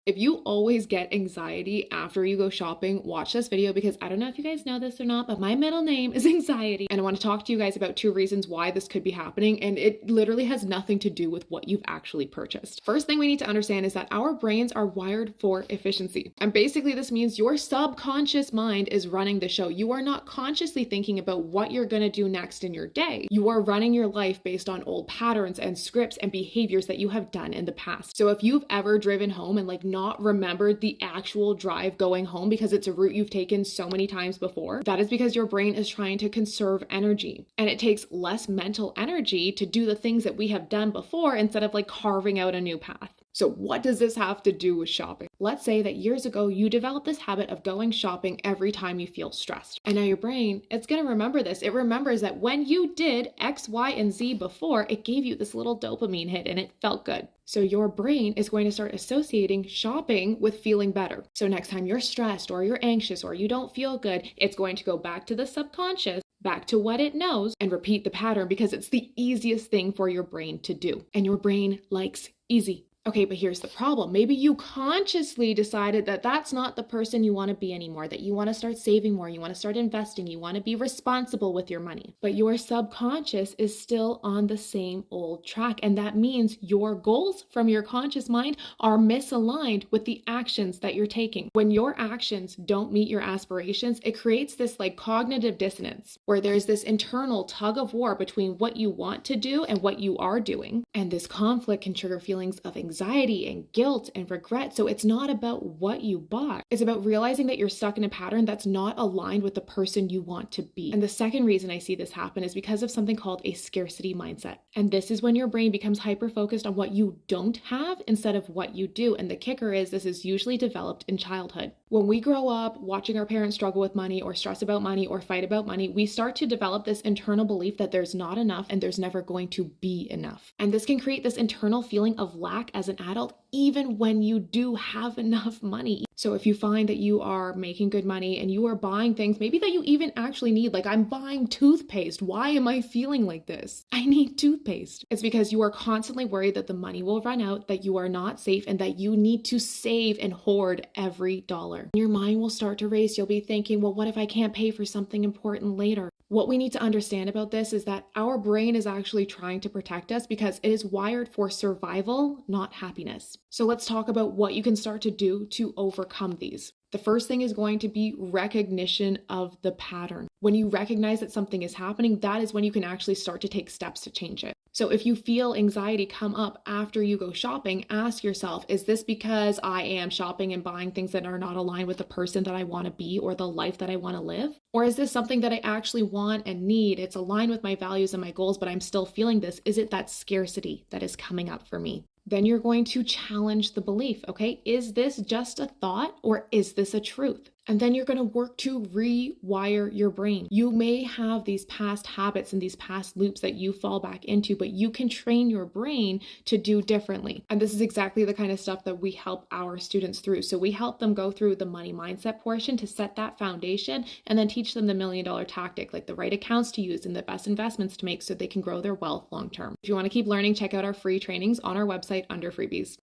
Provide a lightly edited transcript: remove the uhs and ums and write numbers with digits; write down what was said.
If you always get anxiety after you go shopping, watch this video because I don't know if you guys know this or not, but my middle name is anxiety. And I want to talk to you guys about 2 reasons why this could be happening. And it literally has nothing to do with what you've actually purchased. First thing we need to understand is that our brains are wired for efficiency. And basically this means your subconscious mind is running the show. You are not consciously thinking about what you're going to do next in your day. You are running your life based on old patterns and scripts and behaviors that you have done in the past. So if you've ever driven home and not remembered the actual drive going home because it's a route you've taken so many times before, that is because your brain is trying to conserve energy. And it takes less mental energy to do the things that we have done before instead of carving out a new path. So what does this have to do with shopping? Let's say that years ago, you developed this habit of going shopping every time you feel stressed. And now your brain, it's going to remember this. It remembers that when you did X, Y, and Z before, it gave you this little dopamine hit and it felt good. So your brain is going to start associating shopping with feeling better. So next time you're stressed or you're anxious or you don't feel good, it's going to go back to the subconscious, back to what it knows, and repeat the pattern because it's the easiest thing for your brain to do. And your brain likes easy. Okay, but here's the problem. Maybe you consciously decided that that's not the person you want to be anymore, that you want to start saving more, you want to start investing, you want to be responsible with your money. But your subconscious is still on the same old track. And that means your goals from your conscious mind are misaligned with the actions that you're taking. When your actions don't meet your aspirations, it creates this cognitive dissonance where there's this internal tug of war between what you want to do and what you are doing. And this conflict can trigger feelings of anxiety and guilt and regret. So it's not about what you bought. It's about realizing that you're stuck in a pattern that's not aligned with the person you want to be. And the second reason I see this happen is because of something called a scarcity mindset. And this is when your brain becomes hyper-focused on what you don't have instead of what you do. And the kicker is this is usually developed in childhood. When we grow up watching our parents struggle with money or stress about money or fight about money, we start to develop this internal belief that there's not enough and there's never going to be enough. And this can create this internal feeling of lack as an adult, even when you do have enough money. So if you find that you are making good money and you are buying things maybe that you even actually need, I'm buying toothpaste. Why am I feeling like this? I need toothpaste. It's because you are constantly worried that the money will run out, that you are not safe, and that you need to save and hoard every dollar. Your mind will start to race. You'll be thinking, well, what if I can't pay for something important later? What we need to understand about this is that our brain is actually trying to protect us because it is wired for survival, not happiness. So let's talk about what you can start to do to overcome these. The first thing is going to be recognition of the pattern. When you recognize that something is happening, that is when you can actually start to take steps to change it. So if you feel anxiety come up after you go shopping, ask yourself, is this because I am shopping and buying things that are not aligned with the person that I want to be or the life that I want to live? Or is this something that I actually want and need? It's aligned with my values and my goals, but I'm still feeling this. Is it that scarcity that is coming up for me? Then you're going to challenge the belief, okay? Is this just a thought or is this a truth? And then you're going to work to rewire your brain. You may have these past habits and these past loops that you fall back into, but you can train your brain to do differently. And this is exactly the kind of stuff that we help our students through. So we help them go through the money mindset portion to set that foundation and then teach them the $1 million tactic, the right accounts to use and the best investments to make so they can grow their wealth long term. If you want to keep learning, check out our free trainings on our website under freebies.